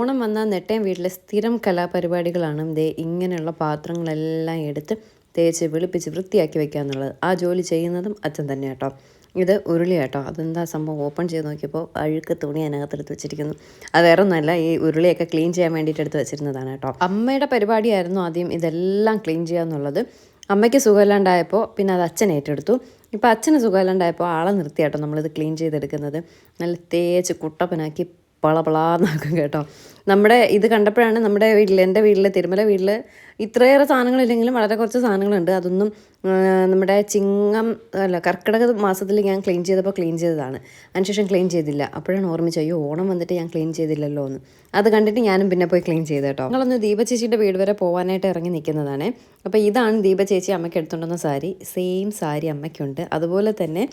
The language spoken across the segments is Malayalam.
ഓണം വന്നാൽ നെട്ടയം വീട്ടിലെ സ്ഥിരം കലാപരിപാടികളാണ് ദേ ഇങ്ങനെയുള്ള പാത്രങ്ങളെല്ലാം എടുത്ത് തേച്ച് വെളുപ്പിച്ച് വൃത്തിയാക്കി വെക്കുക എന്നുള്ളത്. ആ ജോലി ചെയ്യുന്നതും അച്ഛൻ തന്നെ കേട്ടോ. ഇത് ഉരുളി കേട്ടോ. അതെന്താ സംഭവം, ഓപ്പൺ ചെയ്ത് നോക്കിയപ്പോൾ അഴുക്ക് തുണി അതിനകത്തെടുത്ത് വെച്ചിരിക്കുന്നു. അത് വേറെ ഒന്നുമല്ല, ഈ ഉരുളിയൊക്കെ ക്ലീൻ ചെയ്യാൻ വേണ്ടിയിട്ട് എടുത്ത് വെച്ചിരുന്നതാണ് കേട്ടോ. അമ്മയുടെ പരിപാടിയായിരുന്നു ആദ്യം ഇതെല്ലാം ക്ലീൻ ചെയ്യുക എന്നുള്ളത്. അമ്മയ്ക്ക് സുഖമില്ലാണ്ടായപ്പോൾ പിന്നെ അത് അച്ഛൻ ഏറ്റെടുത്തു. ഇപ്പോൾ അച്ഛന് സുഖമില്ലാണ്ടായപ്പോൾ ആളെ നിർത്തി കേട്ടോ നമ്മളിത് ക്ലീൻ ചെയ്തെടുക്കുന്നത്. നല്ല തേച്ച് കുട്ടപ്പനാക്കി പളപളാന്നാക്കും കേട്ടോ. നമ്മുടെ ഇത് കണ്ടപ്പോഴാണ് നമ്മുടെ വീട്ടിൽ, എൻ്റെ വീട്ടിൽ, തിരുമല വീട്ടിൽ ഇത്രയേറെ സാധനങ്ങളില്ലെങ്കിലും വളരെ കുറച്ച് സാധനങ്ങളുണ്ട്. അതൊന്നും നമ്മുടെ ചിങ്ങം കർക്കിടക മാസത്തിൽ ഞാൻ ക്ലീൻ ചെയ്തപ്പോൾ ക്ലീൻ ചെയ്തതാണ്. അതിനുശേഷം ക്ലീൻ ചെയ്തില്ല. അപ്പോഴാണ് ഓർമ്മിച്ച്, അയ്യോ ഓണം വന്നിട്ട് ഞാൻ ക്ലീൻ ചെയ്തില്ലല്ലോ എന്ന്. അത് കണ്ടിട്ട് ഞാനും പിന്നെ പോയി ക്ലീൻ ചെയ്ത് കേട്ടോ. ഞങ്ങളൊന്ന് ദീപ ചേച്ചിയുടെ വീട് വരെ പോകാനായിട്ട് ഇറങ്ങി നിൽക്കുന്നതാണ്. അപ്പോൾ ഇതാണ് ദീപ ചേച്ചി അമ്മയ്ക്ക് എടുത്തുകൊണ്ടുവന്ന സാരി. സെയിം സാരി അമ്മയ്ക്കുണ്ട്. അതുപോലെ തന്നെ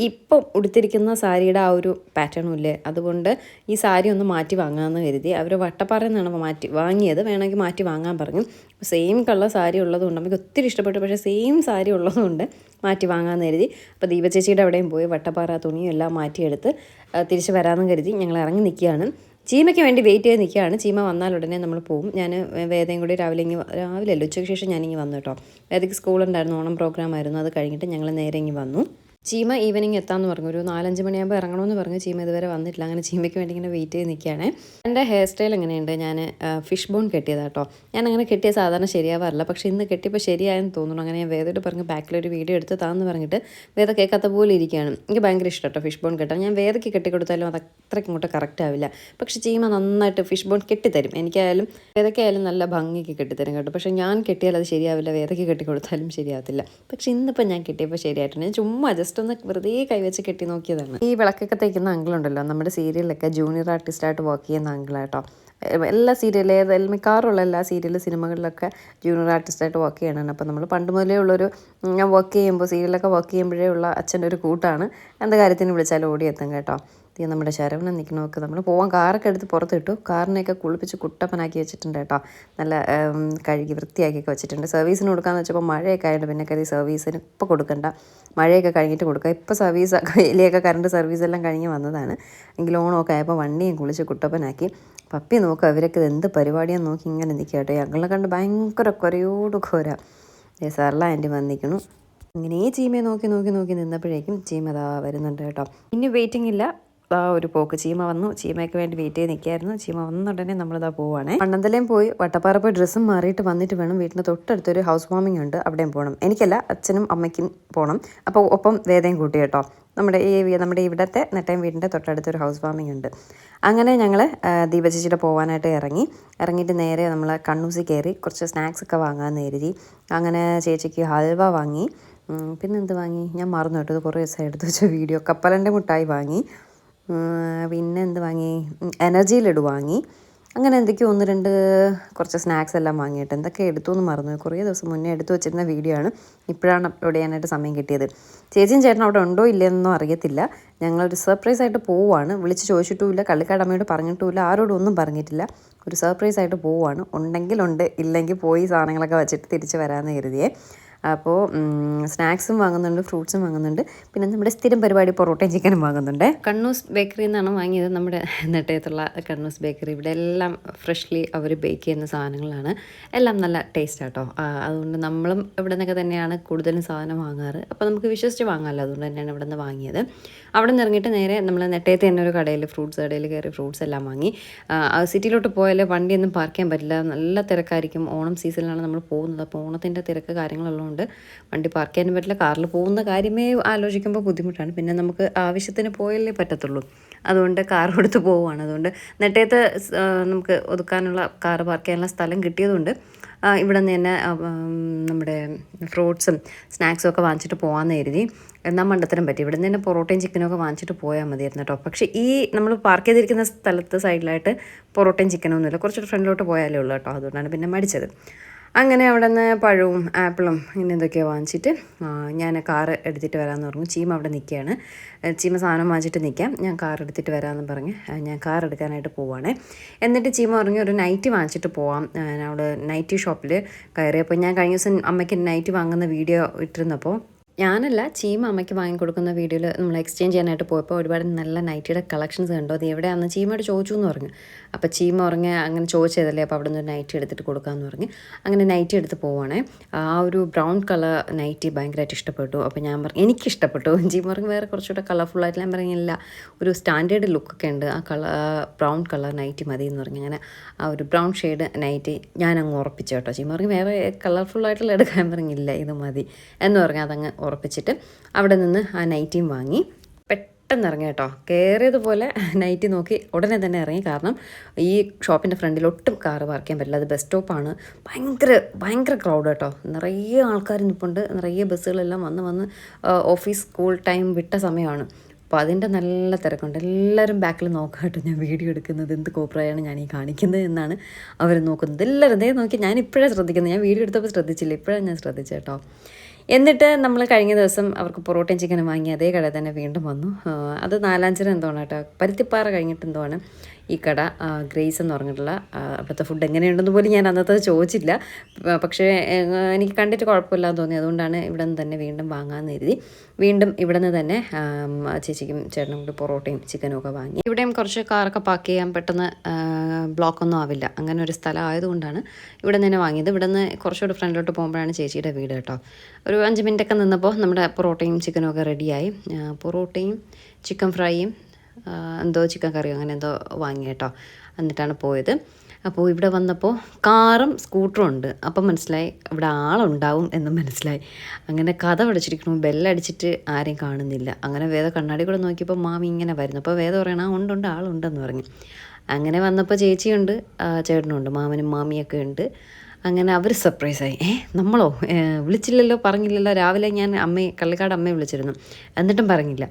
ഇപ്പം ഉടുത്തിരിക്കുന്ന സാരിയുടെ ആ ഒരു പാറ്റേണും ഇല്ലേ, അതുകൊണ്ട് ഈ സാരി ഒന്ന് മാറ്റി വാങ്ങാമെന്ന് കരുതി. അവർ വട്ടപ്പാറയിൽ നിന്നാണ് മാറ്റി വാങ്ങിയത്, വേണമെങ്കിൽ മാറ്റി വാങ്ങാൻ പറഞ്ഞു. സെയിം കളർ സാരി ഉള്ളതുകൊണ്ട് നമുക്ക് ഒത്തിരി ഇഷ്ടപ്പെട്ടു. പക്ഷേ സെയിം സാരി ഉള്ളതുകൊണ്ട് മാറ്റി വാങ്ങാമെന്ന് കരുതി. അപ്പോൾ ദീപ ചേച്ചിയുടെ അവിടെയും പോയി വട്ടപ്പാറ തുണിയും എല്ലാം മാറ്റിയെടുത്ത് തിരിച്ച് വരാമെന്ന് കരുതി ഞങ്ങൾ ഇറങ്ങി നിൽക്കുകയാണ്. ചീമയ്ക്ക് വേണ്ടി വെയിറ്റ് ചെയ്ത് നിൽക്കുകയാണ്. ചീമ വന്നാൽ ഉടനെ നമ്മൾ പോകും. ഞാൻ വേദയും കൂടി രാവിലെ അല്ല ഉച്ചയ്ക്ക് ശേഷം ഞാനിങ്ങി വന്നു കേട്ടോ. വേദയ്ക്ക് സ്കൂളുണ്ടായിരുന്നു, ഓണം പ്രോഗ്രാം ആയിരുന്നു. അത് കഴിഞ്ഞിട്ട് ഞങ്ങൾ നേരെ ഇങ്ങി വന്നു. ചീമ ഈവനിങ് എത്താമെന്ന് പറഞ്ഞു. ഒരു 4-5 മണിയാകുമ്പോൾ ഇറങ്ങണമെന്ന് പറഞ്ഞു. ചീമ ഇതുവരെ വന്നിട്ടില്ല. അങ്ങനെ ചീമയ്ക്ക് വേണ്ടി ഇങ്ങനെ വെയിറ്റ് ചെയ്ത് നിൽക്കുകയാണ്. എൻ്റെ ഹെയർ സ്റ്റൈൽ എങ്ങനെയുണ്ട്? ഞാൻ ഫിഷ് ബോൺ കെട്ടിയതാണ് കേട്ടോ. ഞാൻ അങ്ങനെ കെട്ടിയ സാധാരണ ശരിയാവാറില്ല. പക്ഷേ ഇന്ന് കെട്ടിയപ്പോൾ ശരിയായെന്ന് തോന്നുന്നു. അങ്ങനെ ഞാൻ വേദയോട് പറഞ്ഞ് ബാക്കിലൊരു വീഡിയോ എടുത്ത് താന്ന് പറഞ്ഞിട്ട് വേദ കേൾക്കാത്ത പോലെ ഇരിക്കുകയാണ്. എനിക്ക് ഭയങ്കര ഇഷ്ടം കേട്ടോ ഫിഷ് ബോൺ കെട്ടാൻ. ഞാൻ വേദയ്ക്ക് കെട്ടിക്കൊടുത്താലും അത് അത്രയ്ക്ക് ഇങ്ങോട്ട് കറക്റ്റ് ആവില്ല. പക്ഷേ ചീമ നന്നായിട്ട് ഫിഷ് ബോൺ കെട്ടിത്തരും. എനിക്കായാലും വേദയ്ക്കായാലും നല്ല ഭംഗിക്ക് കെട്ടിത്തരും കേട്ടോ. പക്ഷേ ഞാൻ കെട്ടിയാൽ അത് ശരിയാവില്ല. വേദയ്ക്ക് കെട്ടിക്കൊടുത്താലും ശരിയാവത്തില്ല. പക്ഷേ ഇന്നിപ്പോൾ ഞാൻ കെട്ടിയപ്പോൾ ശരിയായിട്ടുണ്ട്. ഞാൻ ചുമ്മാ ജസ്റ്റ് ഒന്ന് വെറുതെ കൈവച്ച് കെട്ടി നോക്കിയതാണ്. ഈ വിളക്കൊക്കെ തയ്ക്കുന്ന അങ്കിളുണ്ടല്ലോ, നമ്മുടെ സീരിയലിലൊക്കെ ജൂനിയർ ആർട്ടിസ്റ്റായിട്ട് വർക്ക് ചെയ്യുന്ന അങ്കിളാട്ടോ. എല്ലാ സീരിയലും മിക്കവാറുള്ള എല്ലാ സിനിമകളിലൊക്കെ ജൂനിയർ ആർട്ടിസ്റ്റായിട്ട് വർക്ക് ചെയ്യണം. അപ്പോൾ നമ്മൾ പണ്ട് മുതലേ ഉള്ളൊരു, ഞാൻ വർക്ക് ചെയ്യുമ്പോൾ സീരിയലൊക്കെ വർക്ക് ചെയ്യുമ്പോഴേ ഉള്ള അച്ഛൻ്റെ ഒരു കൂട്ടാണ്. എന്ത് കാര്യത്തിന് വിളിച്ചാലും ഓടിയെത്തും കേട്ടോ. നമ്മുടെ ശരവണൻ നിൽക്കണമൊക്കെ നമ്മൾ പോകാൻ കാറൊക്കെ എടുത്ത് പുറത്തിട്ടു. കാറിനെയൊക്കെ കുളിപ്പിച്ച് കുട്ടപ്പനാക്കി വെച്ചിട്ടുണ്ട് കേട്ടോ. നല്ല കഴുകി വൃത്തിയാക്കിയൊക്കെ വെച്ചിട്ടുണ്ട്. സർവീസിന് കൊടുക്കാമെന്ന് വെച്ചപ്പോൾ മഴയൊക്കെ ആയിട്ട് പിന്നെ കരുതി സർവീസിന് ഇപ്പോൾ കൊടുക്കണ്ട, മഴയൊക്കെ കഴിഞ്ഞിട്ട് കൊടുക്കുക. ഇപ്പോൾ സർവീസ് വലിയൊക്കെ കറണ്ട് സർവീസെല്ലാം കഴിഞ്ഞ് വന്നതാണ്. എങ്കിൽ ഓണമൊക്കെ ആയപ്പോൾ വണ്ടിയും കുളിച്ച് കുട്ടപ്പനാക്കി. പപ്പി നോക്കുക, അവരൊക്കെ എന്ത് പരിപാടിയാന്ന് നോക്കി ഇങ്ങനെ നിൽക്കുക കേട്ടോ. ഞങ്ങളെ കണ്ട് ഭയങ്കര കുരയോട് കുര. സർല ആൻറ്റി വന്നിരിക്കണു. ഇങ്ങനെ ചീമയെ നോക്കി നോക്കി നോക്കി നിന്നപ്പോഴേക്കും ചീമ അതാ വരുന്നുണ്ട് കേട്ടോ. ഇനി വെയിറ്റിംഗ് ഇല്ല, ആ ഒരു പോക്ക്. ചീമ വന്നു. ചീമയ്ക്ക് വേണ്ടി വെയിറ്റ് ചെയ്ത് നിൽക്കായിരുന്നു. ചീമ വന്നുടനെ നമ്മളിതാ പോവുകയാണേ. മണ്ണന്തലയും പോയി വട്ടപ്പാറ പോയി ഡ്രസ്സും മാറിയിട്ട് വന്നിട്ട് വേണം, വീട്ടിന് തൊട്ടടുത്തൊരു ഹൗസ് വാമിംഗ് ഉണ്ട്, അവിടെയും പോകണം. എനിക്കല്ല, അച്ഛനും അമ്മയ്ക്കും പോകണം. അപ്പോൾ ഒപ്പം വേദയും കൂട്ടി കേട്ടോ. നമ്മുടെ ഇവിടുത്തെ നെട്ടയം വീടിൻ്റെ തൊട്ടടുത്തൊരു ഹൗസ് വാമിംഗ് ഉണ്ട്. അങ്ങനെ ഞങ്ങൾ ദീപചേച്ചിയുടെ പോകാനായിട്ട് ഇറങ്ങിയിട്ട് നേരെ നമ്മൾ കണ്ണൂസി കയറി കുറച്ച് സ്നാക്സ് ഒക്കെ വാങ്ങാമെന്ന് കരുതി. അങ്ങനെ ചേച്ചിക്ക് ഹൽവ വാങ്ങി. പിന്നെ എന്ത് വാങ്ങി ഞാൻ മറന്നു കേട്ടോ. ഇത് കുറേ ദിവസം എടുത്ത് വെച്ച വീഡിയോ. കപ്പലൻ്റെ മുട്ടായി വാങ്ങി. പിന്നെ എന്ത് വാങ്ങി, എനർജി ലഡു വാങ്ങി. അങ്ങനെ എന്തൊക്കെയോ 1-2 കുറച്ച് സ്നാക്സ് എല്ലാം വാങ്ങിയിട്ട് എന്തൊക്കെ എടുത്തു എന്ന് മറന്നു. കുറേ ദിവസം മുന്നേ എടുത്തു വെച്ചിരുന്ന വീഡിയോ ആണ്. ഇപ്പോഴാണ് അപ്ലോഡ് ചെയ്യാനായിട്ട് സമയം കിട്ടിയത്. ചേച്ചിയും ചേട്ടനും അവിടെ ഉണ്ടോ ഇല്ലയെന്നോ അറിയത്തില്ല. ഞങ്ങളൊരു സർപ്രൈസായിട്ട് പോവുകയാണ്. വിളിച്ച് ചോദിച്ചിട്ടുമില്ല, കള്ളിക്കാടമ്മയോട് പറഞ്ഞിട്ടുമില്ല, ആരോടും ഒന്നും പറഞ്ഞിട്ടില്ല. ഒരു സർപ്രൈസായിട്ട് പോവുകയാണ്. ഉണ്ടെങ്കിൽ ഉണ്ട്, ഇല്ലെങ്കിൽ പോയി സാധനങ്ങളൊക്കെ വെച്ചിട്ട് തിരിച്ച് വരാമെന്ന് കരുതിയേ. അപ്പോൾ സ്നാക്സും വാങ്ങുന്നുണ്ട്, ഫ്രൂട്ട്സും വാങ്ങുന്നുണ്ട്. പിന്നെ നമ്മുടെ സ്ഥിരം പരിപാടി പൊറോട്ടയും ചിക്കനും വാങ്ങുന്നുണ്ട്. കണ്ണൂസ് ബേക്കറിയിൽ നിന്നാണ് വാങ്ങിയത്. നമ്മുടെ നെട്ടയത്തുള്ള കണ്ണൂസ് ബേക്കറി. ഇവിടെ എല്ലാം ഫ്രഷ്ലി അവർ ബേക്ക് ചെയ്യുന്ന സാധനങ്ങളാണ്. എല്ലാം നല്ല ടേസ്റ്റ് ആട്ടോ. അതുകൊണ്ട് നമ്മളും ഇവിടെ നിന്നൊക്കെ തന്നെയാണ് കൂടുതലും സാധനം വാങ്ങാറ്. അപ്പോൾ നമുക്ക് വിശ്വസിച്ച് വാങ്ങാമല്ലോ. അതുകൊണ്ട് തന്നെയാണ് ഇവിടെ നിന്ന് വാങ്ങിയത്. അവിടെ നിന്ന് ഇറങ്ങിയിട്ട് നേരെ നമ്മൾ നെട്ടയത്ത് തന്നെ ഒരു കടയിൽ, ഫ്രൂട്ട്സ് കടയിൽ കയറി ഫ്രൂട്ട്സ് എല്ലാം വാങ്ങി. സിറ്റിയിലോട്ട് പോയാൽ വണ്ടിയൊന്നും പാർക്ക് ചെയ്യാൻ പറ്റില്ല, നല്ല തിരക്കായിരിക്കും. ഓണം സീസണിലാണ് നമ്മൾ പോകുന്നത്. അപ്പോൾ ഓണത്തിൻ്റെ തിരക്ക് കാര്യങ്ങളുള്ളതുകൊണ്ട് വണ്ടി പാർക്ക് ചെയ്യാനും പറ്റില്ല. കാറിൽ പോകുന്ന കാര്യമേ ആലോചിക്കുമ്പോൾ ബുദ്ധിമുട്ടാണ്. പിന്നെ നമുക്ക് ആവശ്യത്തിന് പോയല്ലേ പറ്റത്തുള്ളൂ. അതുകൊണ്ട് കാർ കൊടുത്ത് പോവുകയാണ്. അതുകൊണ്ട് നെട്ടയത്ത് നമുക്ക് ഒതുക്കാനുള്ള കാർ പാർക്ക് ചെയ്യാനുള്ള സ്ഥലം കിട്ടിയതുകൊണ്ട് ഇവിടെ നിന്ന് തന്നെ നമ്മുടെ ഫ്രൂട്ട്സും സ്നാക്സും ഒക്കെ വാങ്ങിച്ചിട്ട് പോകാമെന്ന് കരുതി. എന്നാൽ മണ്ടത്തരം പറ്റി. ഇവിടെ നിന്ന് തന്നെ പൊറോട്ടയും ചിക്കനും ഒക്കെ വാങ്ങിച്ചിട്ട് പോയാൽ മതിയായിരുന്നു കേട്ടോ. പക്ഷേ ഈ നമ്മൾ പാർക്ക് ചെയ്തിരിക്കുന്ന സ്ഥലത്ത് സൈഡിലായിട്ട് പൊറോട്ടയും ചിക്കനൊന്നുമില്ല. കുറച്ചൊരു ഫ്രണ്ടിലോട്ട് പോയാലേ ഉള്ളൂ കേട്ടോ. അതുകൊണ്ടാണ് പിന്നെ മടിച്ചത്. അങ്ങനെ അവിടെ നിന്ന് പഴവും ആപ്പിളും ഇങ്ങനെ എന്തൊക്കെയോ വാങ്ങിച്ചിട്ട് ഞാൻ കാർ എടുത്തിട്ട് വരാമെന്ന് പറഞ്ഞു. ചീമ അവിടെ നിൽക്കുകയാണ്. ചീമ സാധനം വാങ്ങിച്ചിട്ട് നിൽക്കാം, ഞാൻ കാർ എടുത്തിട്ട് വരാമെന്ന് പറഞ്ഞ് ഞാൻ കാർ എടുക്കാനായിട്ട് പോവുകയാണ്. എന്നിട്ട് ചീമ പറഞ്ഞു ഒരു നൈറ്റി വാങ്ങിച്ചിട്ട് പോവാം. അവിടെ നൈറ്റി ഷോപ്പിൽ കയറിയപ്പോൾ ഞാൻ കഴിഞ്ഞ ദിവസം അമ്മയ്ക്ക് നൈറ്റി വാങ്ങുന്ന വീഡിയോ ഇട്ടിരുന്നപ്പോൾ ഞാനല്ല, ചീമ അമ്മയ്ക്ക് വാങ്ങിക്കൊടുക്കുന്ന വീഡിയോയിൽ നമ്മൾ എക്സ്ചേഞ്ച് ചെയ്യാനായിട്ട് പോയപ്പോൾ ഒരുപാട് നല്ല നൈറ്റിയുടെ കളക്ഷൻസ് കണ്ടു. അത് എവിടെയാണെന്ന് ചീമയോട് ചോദിച്ചു എന്ന് പറഞ്ഞു. അപ്പോൾ ചീമ പറഞ്ഞ് അങ്ങനെ ചോദിച്ചതല്ലേ, അപ്പോൾ അവിടെ നിന്ന് ഒരു നൈറ്റി എടുത്തിട്ട് കൊടുക്കാമെന്ന് പറഞ്ഞ് അങ്ങനെ നൈറ്റി എടുത്ത് പോവുകയാണേ. ആ ഒരു ബ്രൗൺ കളർ നൈറ്റി ഭയങ്കരമായിട്ട് ഇഷ്ടപ്പെട്ടു. അപ്പോൾ ഞാൻ പറഞ്ഞു എനിക്കിഷ്ടപ്പെട്ടു. ചീമ പറഞ്ഞു വേറെ കുറച്ചുകൂടെ കളർഫുള്ളായിട്ട്. ഞാൻ പറഞ്ഞില്ല, ഒരു സ്റ്റാൻഡേർഡ് ലുക്കൊക്കെ ഉണ്ട്, ആ ബ്രൗൺ കളർ നൈറ്റി മതി എന്ന് പറഞ്ഞു. അങ്ങനെ ആ ഒരു ബ്രൗൺ ഷെയ്ഡ് നൈറ്റി ഞാൻ അങ്ങ് ഉറപ്പിച്ചു കേട്ടോ. ചീമ പറഞ്ഞു വേറെ കളർഫുള്ളായിട്ടുള്ള എടുക്കാൻ പറഞ്ഞില്ല, ഇത് മതി എന്ന് പറഞ്ഞു. അതങ്ങ് ഉറപ്പിച്ചിട്ട് അവിടെ നിന്ന് ആ നൈറ്റിയും വാങ്ങി പെട്ടെന്ന് ഇറങ്ങി കേട്ടോ. കയറിയതുപോലെ നൈറ്റി നോക്കി ഉടനെ തന്നെ ഇറങ്ങി. കാരണം ഈ ഷോപ്പിൻ്റെ ഫ്രണ്ടിൽ ഒട്ടും കാറ് പാർക്ക് ചെയ്യാൻ പറ്റില്ല, അത് ബസ് സ്റ്റോപ്പാണ്. ഭയങ്കര ക്രൗഡ് കേട്ടോ. നിറയെ ആൾക്കാർ നിൽപ്പുണ്ട്, നിറയെ ബസ്സുകളെല്ലാം വന്ന് ഓഫീസ് സ്കൂൾ ടൈം വിട്ട സമയമാണ്. അപ്പോൾ അതിൻ്റെ നല്ല തിരക്കുണ്ട്. എല്ലാവരും ബാക്കിൽ നോക്കാട്ടോ ഞാൻ വീഡിയോ എടുക്കുന്നത്, എന്ത് കോപ്രായാണ് ഞാൻ ഈ കാണിക്കുന്നത് എന്നാണ് അവർ നോക്കുന്നത്. എല്ലാവരും അതേ നോക്കി. ഞാൻ ഇപ്പോഴാണ് ശ്രദ്ധിക്കുന്നത്, ഞാൻ വീഡിയോ എടുത്തപ്പോൾ ശ്രദ്ധിച്ചില്ല, ഇപ്പോഴാണ് ഞാൻ ശ്രദ്ധിച്ചത് കേട്ടോ. എന്നിട്ട് നമ്മൾ കഴിഞ്ഞ ദിവസം അവർക്ക് പൊറോട്ടയും ചിക്കനും വാങ്ങി അതേ കട തന്നെ വീണ്ടും വന്നു. അത് നാലാഞ്ചിറ എന്തോണം കേട്ടോ, പരുത്തിപ്പാറ കഴിഞ്ഞിട്ട് എന്തോണ് ഈ കട, ഗ്രേസ് എന്ന് പറഞ്ഞിട്ടുള്ള. അവിടുത്തെ ഫുഡ് എങ്ങനെയുണ്ടെന്ന് പോലും ഞാൻ അന്നത്തെ ചോദിച്ചില്ല. പക്ഷേ എനിക്ക് കണ്ടിട്ട് കുഴപ്പമില്ലാന്ന് തോന്നി, അതുകൊണ്ടാണ് ഇവിടെ നിന്ന് തന്നെ വീണ്ടും വാങ്ങാമെന്ന് കരുതി. വീണ്ടും ഇവിടെ നിന്ന് തന്നെ ചേച്ചിക്കും ചേട്ടനും കൂടി പൊറോട്ടയും ചിക്കനും ഒക്കെ വാങ്ങി. ഇവിടെയും കുറച്ച് കാറൊക്കെ പാർക്ക് ചെയ്യാൻ പെട്ടെന്ന് ബ്ലോക്കൊന്നും ആവില്ല, അങ്ങനെ ഒരു സ്ഥലം ആയതുകൊണ്ടാണ് ഇവിടെ നിന്ന് തന്നെ വാങ്ങിയത്. ഇവിടെ നിന്ന് കുറച്ചുകൂടി ഫ്രണ്ടിലോട്ട് പോകുമ്പോഴാണ് ചേച്ചിയുടെ വീട് കേട്ടോ. ഒരു 5 മിനിറ്റൊക്കെ നിന്നപ്പോൾ നമ്മുടെ പൊറോട്ടയും ചിക്കനും ഒക്കെ റെഡിയായി. പൊറോട്ടയും ചിക്കൻ ഫ്രൈയും എന്തോ ചിക്കൻ കറിയോ അങ്ങനെ എന്തോ വാങ്ങി കേട്ടോ. എന്നിട്ടാണ് പോയത്. അപ്പോൾ ഇവിടെ വന്നപ്പോൾ കാറും സ്കൂട്ടറും ഉണ്ട്. അപ്പം മനസ്സിലായി ഇവിടെ ആളുണ്ടാവും എന്ന് മനസ്സിലായി. അങ്ങനെ കഥ അടച്ചിരിക്കണു, ബെല്ലടിച്ചിട്ട് ആരെയും കാണുന്നില്ല. അങ്ങനെ വേദ കണ്ണാടി കൂടെ നോക്കിയപ്പോൾ മാമി ഇങ്ങനെ വരുന്നു. അപ്പോൾ വേദ പറയണം ഉണ്ട് ആളുണ്ടെന്ന് പറഞ്ഞു. അങ്ങനെ വന്നപ്പോൾ ചേച്ചിയുണ്ട്, ചേട്ടനുണ്ട്, മാമനും മാമിയൊക്കെ ഉണ്ട്. അങ്ങനെ അവർ സർപ്രൈസായി. നമ്മളോ വിളിച്ചില്ലല്ലോ, പറഞ്ഞില്ലല്ലോ. രാവിലെ ഞാൻ കള്ളിക്കാട് അമ്മയെ വിളിച്ചിരുന്നു, എന്നിട്ടും പറഞ്ഞില്ല,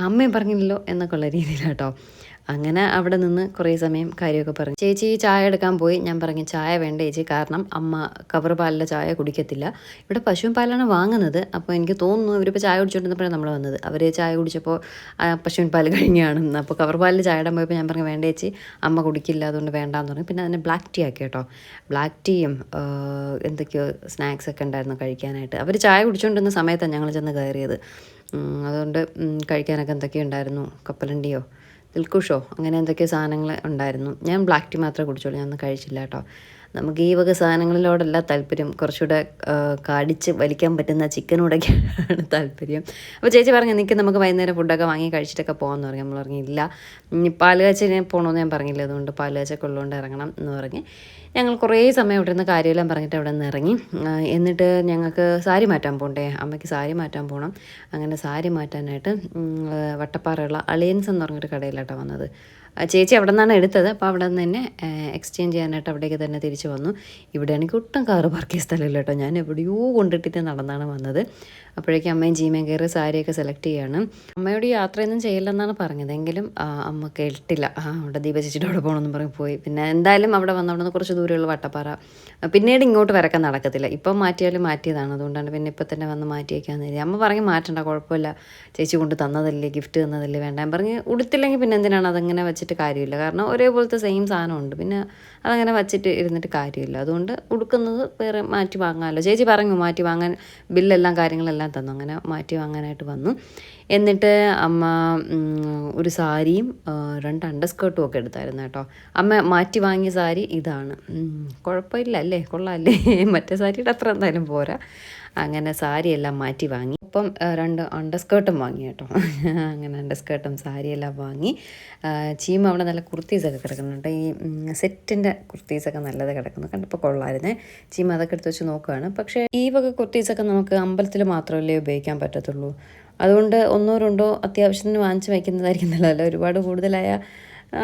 അമ്മയും പറഞ്ഞില്ലല്ലോ എന്നൊക്കെ ഉള്ള രീതിയിലാട്ടോ. അങ്ങനെ അവിടെ നിന്ന് കുറേ സമയം കാര്യമൊക്കെ പറഞ്ഞു. ചേച്ചി ചായ എടുക്കാൻ പോയി. ഞാൻ പറഞ്ഞു ചായ വേണ്ട ചേച്ചി, കാരണം അമ്മ കവർ പാലിലെ ചായ കുടിക്കത്തില്ല. ഇവിടെ പശുവിൻ പാലാണ് വാങ്ങുന്നത്. അപ്പോൾ എനിക്ക് തോന്നുന്നു ഇവരിപ്പോൾ ചായ കുടിച്ചുകൊണ്ടിരുന്നപ്പോഴാണ് നമ്മൾ വന്നത്. അവർ ചായ കുടിച്ചപ്പോൾ പശുവിൻ പാല് കഴിഞ്ഞാണ്. അപ്പോൾ കവർ പാലിൽ ചായ ഇടാൻ പോയപ്പോൾ ഞാൻ പറഞ്ഞു വേണ്ട ചേച്ചി, അമ്മ കുടിക്കില്ല, അതുകൊണ്ട് വേണ്ടാന്ന് പറഞ്ഞു. പിന്നെ അതിന് ബ്ലാക്ക് ടീ ആക്കി കേട്ടോ. ബ്ലാക്ക് ടീയും എന്തൊക്കെയോ സ്നാക്സൊക്കെ ഉണ്ടായിരുന്നു കഴിക്കാനായിട്ട്. അവർ ചായ കുടിച്ചുകൊണ്ടിരുന്ന സമയത്താണ് ഞങ്ങൾ ചെന്ന് കയറിയത്. അതുകൊണ്ട് കഴിക്കാനൊക്കെ എന്തൊക്കെയോ ഉണ്ടായിരുന്നു, കപ്പലണ്ടിയോ ദിൽക്കുഷോ അങ്ങനെ എന്തൊക്കെയോ സാധനങ്ങൾ ഉണ്ടായിരുന്നു. ഞാൻ ബ്ലാക്ക് ടീ മാത്രമേ കുടിച്ചുള്ളൂ, ഞാൻ ഒന്നും കഴിച്ചില്ല കേട്ടോ. നമുക്ക് ഈ വക സാധനങ്ങളിലോടല്ല താല്പര്യം, കുറച്ചുകൂടെ കടിച്ച് വലിക്കാൻ പറ്റുന്ന ചിക്കനോടൊക്കെയാണ് താല്പര്യം. അപ്പോൾ ചേച്ചി പറഞ്ഞു നിൽക്കും, നമുക്ക് വൈകുന്നേരം ഫുഡൊക്കെ വാങ്ങി കഴിച്ചിട്ടൊക്കെ പോകാമെന്ന് പറഞ്ഞു. നമ്മൾ പറഞ്ഞു ഇല്ല, പാലുകാച്ചിന് പോകണമെന്ന് ഞാൻ പറഞ്ഞില്ല, അതുകൊണ്ട് പാലുകാച്ചൊക്കെ ഉള്ളതുകൊണ്ട് ഇറങ്ങണം എന്ന് പറഞ്ഞ് ഞങ്ങൾ കുറേ സമയം ഇവിടെ നിന്ന് കാര്യമെല്ലാം പറഞ്ഞിട്ട് അവിടെ നിന്ന് ഇറങ്ങി. എന്നിട്ട് ഞങ്ങൾക്ക് സാരി മാറ്റാൻ പോകണ്ടേ, അമ്മയ്ക്ക് സാരി മാറ്റാൻ പോകണം. അങ്ങനെ സാരി മാറ്റാനായിട്ട് വട്ടപ്പാറയുള്ള അളിയൻസ് എന്ന് പറഞ്ഞൊരു കടയിലാട്ടോ വന്നത്. ചേച്ചി അവിടെ നിന്നാണ് എടുത്തത്. അപ്പോൾ അവിടെ നിന്ന് തന്നെ എക്സ്ചേഞ്ച് ചെയ്യാനായിട്ട് അവിടേക്ക് തന്നെ തിരിച്ചു വന്നു. ഇവിടെ എനിക്ക് ഒട്ടും കാറ് പാർക്ക് ചെയ്യാൻ സ്ഥലമില്ല കേട്ടോ. ഞാൻ എവിടെയോ കൊണ്ടിട്ടിട്ട് നടന്നാണ് വന്നത്. അപ്പോഴേക്കും അമ്മയും ജീമയും കയറി സാരിയൊക്കെ സെലക്ട് ചെയ്യാണ്. അമ്മയോട് യാത്രയൊന്നും ചെയ്യില്ലെന്നാണ് പറഞ്ഞതെങ്കിലും അമ്മ കേട്ടില്ല. അവിടെ ദീപ ചേച്ചിയുടെ അവിടെ പോകണമെന്ന് പറഞ്ഞ് പോയി. പിന്നെ എന്തായാലും അവിടെ വന്നവിടെ കുറച്ച് ദൂരമുള്ള വട്ടപ്പാറ, പിന്നീട് ഇങ്ങോട്ട് വരക്കാൻ നടക്കത്തില്ല. ഇപ്പം മാറ്റിയാലും മാറ്റിയതാണ്, അതുകൊണ്ടാണ് പിന്നെ ഇപ്പം തന്നെ വന്ന് മാറ്റിയേക്കാന്ന് കരുതി. അമ്മ പറഞ്ഞ് മാറ്റണ്ട, കുഴപ്പമില്ല, ചേച്ചി കൊണ്ട് തന്നതല്ലേ, ഗിഫ്റ്റ് തന്നതല്ലേ, വേണ്ട. ഞാൻ പറഞ്ഞ് ഉടുത്തില്ലെങ്കിൽ പിന്നെ എന്തിനാണ് അതങ്ങനെ വെച്ചിട്ട് കാര്യമില്ല, കാരണം ഒരേപോലത്തെ സെയിം സാധനമുണ്ട്, പിന്നെ അതങ്ങനെ വച്ചിട്ട് ഇരുന്നിട്ട് കാര്യമില്ല. അതുകൊണ്ട് ഉടുക്കുന്നത് വേറെ മാറ്റി വാങ്ങാമല്ലോ. ചേച്ചി പറഞ്ഞു മാറ്റി വാങ്ങാൻ, ബില്ലെല്ലാം കാര്യങ്ങളെല്ലാം തന്നു. അങ്ങനെ മാറ്റി വാങ്ങാനായിട്ട് വന്നു. എന്നിട്ട് അമ്മ ഒരു സാരിയും 2 അണ്ടർസ്കേർട്ടും ഒക്കെ എടുത്തായിരുന്നു കേട്ടോ. അമ്മ മാറ്റി വാങ്ങിയ സാരി ഇതാണ്. കുഴപ്പമില്ല അല്ലേ, കൊള്ളാമല്ലേ? മറ്റേ സാരിയുടെ അത്ര എന്തായാലും പോരാ. അങ്ങനെ സാരിയെല്ലാം മാറ്റി വാങ്ങി. ഒപ്പം 2 അണ്ടർസ്കേർട്ടും വാങ്ങി കേട്ടോ. അങ്ങനെ അണ്ടർസ്കേർട്ടും സാരിയെല്ലാം വാങ്ങി. ചീമ അവിടെ നല്ല കുർത്തീസൊക്കെ കിടക്കുന്നുണ്ട്. ഈ സെറ്റിൻ്റെ കുർത്തീസൊക്കെ നല്ലത് കിടക്കുന്നു, കണ്ടപ്പോൾ കൊള്ളായിരുന്നേ. ചീമ അതൊക്കെ എടുത്ത് വെച്ച് നോക്കുകയാണ്. പക്ഷേ ഈ വക കുർത്തീസൊക്കെ നമുക്ക് അമ്പലത്തിൽ മാത്രമല്ലേ ഉപയോഗിക്കാൻ പറ്റത്തുള്ളൂ. അതുകൊണ്ട് 1 2 അത്യാവശ്യത്തിന് വാങ്ങിച്ച് വയ്ക്കുന്നതായിരിക്കും നല്ലതല്ല. ഒരുപാട് കൂടുതലായ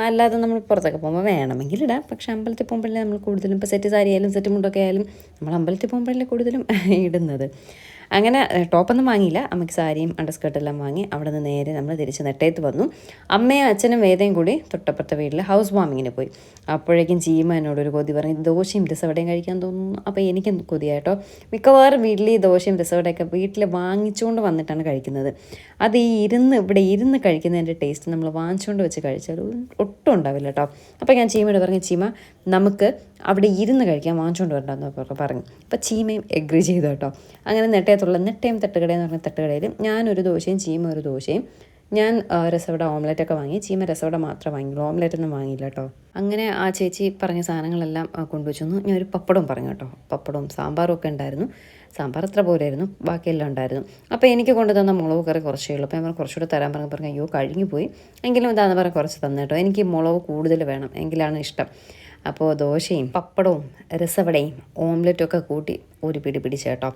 അല്ലാതെ നമ്മൾ പുറത്തൊക്കെ പോകുമ്പോൾ വേണമെങ്കിൽ ഇടാം. പക്ഷേ അമ്പലത്തിൽ പോകുമ്പോഴല്ലേ നമ്മൾ കൂടുതലും, ഇപ്പോൾ സെറ്റ് സാരി ആയാലും സെറ്റ് മുണ്ടൊക്കെ ആയാലും നമ്മൾ അമ്പലത്തിൽ പോകുമ്പോഴല്ലേ കൂടുതലും ഇടുന്നത്. അങ്ങനെ ടോപ്പൊന്നും വാങ്ങിയില്ല. അമ്മയ്ക്ക് സാരിയും അണ്ടർസ്കേർട്ടെല്ലാം വാങ്ങി അവിടെ നിന്ന് നേരെ നമ്മൾ തിരിച്ച് നെട്ടയത്ത് വന്നു. അമ്മയും അച്ഛനും വേദയും കൂടി തൊട്ടപ്പുറത്തെ വീട്ടിൽ ഹൗസ് വാമിങ്ങിന് പോയി. അപ്പോഴേക്കും ചീമ എന്നോടൊരു കൊതി പറഞ്ഞു, ദോശയും രസവടയും കഴിക്കാൻ തോന്നുന്നു. അപ്പോൾ എനിക്കും കൊതിയായിട്ടോ. മിക്കവാറും വീട്ടിൽ ഈ ദോശയും രസവടയൊക്കെ വീട്ടിൽ വാങ്ങിച്ചുകൊണ്ട് വന്നിട്ടാണ് കഴിക്കുന്നത്. അത് ഈ ഇവിടെ ഇരുന്ന് കഴിക്കുന്നതിൻ്റെ ടേസ്റ്റ് നമ്മൾ വാങ്ങിച്ചുകൊണ്ട് വെച്ച് കഴിച്ചാൽ ഒട്ടും ഉണ്ടാവില്ല കേട്ടോ. അപ്പോൾ ഞാൻ ചീമയോട് പറഞ്ഞു, ചീമ നമുക്ക് അവിടെ ഇരുന്ന് കഴിക്കാൻ വാങ്ങിച്ചുകൊണ്ട് വരണ്ടെന്ന് പറഞ്ഞു. അപ്പോൾ ചീമയും എഗ്രി ചെയ്തു കേട്ടോ. അങ്ങനെ നെട്ടയം തട്ടുകട എന്ന് പറഞ്ഞ തട്ടുകടയിൽ ഞാനൊരു ദോശയും ചീമ ഒരു ദോശയും, ഞാൻ രസവട ഓംലെറ്റൊക്കെ വാങ്ങി, ചീമ രസവട മാത്രമേ വാങ്ങിയുള്ളൂ, ഓംലെറ്റൊന്നും വാങ്ങിയില്ല കേട്ടോ. അങ്ങനെ ആ ചേച്ചി പറഞ്ഞ സാധനങ്ങളെല്ലാം കൊണ്ടുവച്ചു തന്നു. ഞാനൊരു പപ്പടവും പറഞ്ഞു കേട്ടോ. പപ്പടവും സാമ്പാറും ഒക്കെ ഉണ്ടായിരുന്നു. സാമ്പാർ അത്ര പോലെയായിരുന്നു, ബാക്കിയെല്ലാം ഉണ്ടായിരുന്നു. അപ്പോൾ എനിക്ക് കൊണ്ടു തന്ന മുളക് കറി കുറച്ചേ ഉള്ളൂ. അപ്പോൾ ഞാൻ കുറച്ചുകൂടെ തരാൻ പറഞ്ഞു. അയ്യോ കഴിഞ്ഞു പോയി, എങ്കിലും ഇതാന്ന് പറഞ്ഞ് കുറച്ച് തന്നു കേട്ടോ. എനിക്ക് മുളക് കൂടുതൽ വേണം, എങ്കിലാണ് ഇഷ്ടം. അപ്പോൾ ദോശയും പപ്പടവും രസവടയും ഓംലെറ്റും ഒക്കെ കൂട്ടി ഒരു പിടി പിടിച്ച് കേട്ടോ.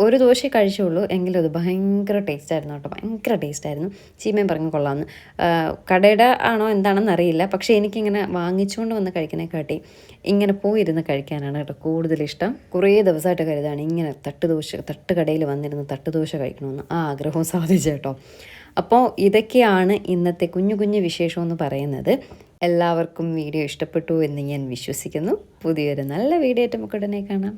ഒരു ദോശ കഴിച്ചുള്ളൂ, എങ്കിലും അത് ഭയങ്കര ടേസ്റ്റായിരുന്നു കേട്ടോ. ഭയങ്കര ടേസ്റ്റായിരുന്നു. ചീമയും പറഞ്ഞു കൊള്ളാമെന്ന്. കടയുടെ ആണോ എന്താണെന്ന് അറിയില്ല, പക്ഷേ എനിക്കിങ്ങനെ വാങ്ങിച്ചുകൊണ്ട് വന്ന് കഴിക്കുന്നതിനെക്കാട്ടി ഇങ്ങനെ പോയിരുന്ന് കഴിക്കാനാണ് കേട്ടോ കൂടുതലിഷ്ടം. കുറേ ദിവസമായിട്ട് കരുതാണ് ഇങ്ങനെ തട്ടുകടയിൽ വന്നിരുന്ന് തട്ടുദോശ കഴിക്കണമെന്ന്. ആ ആഗ്രഹവും സാധിച്ചു കേട്ടോ. അപ്പോൾ ഇതൊക്കെയാണ് ഇന്നത്തെ കുഞ്ഞു കുഞ്ഞു വിശേഷമെന്ന് പറയുന്നത്. എല്ലാവർക്കും വീഡിയോ ഇഷ്ടപ്പെട്ടു എന്ന് ഞാൻ വിശ്വസിക്കുന്നു. പുതിയൊരു നല്ല വീഡിയോ ആയിട്ട് നമുക്ക് ഉടനെ കാണാം.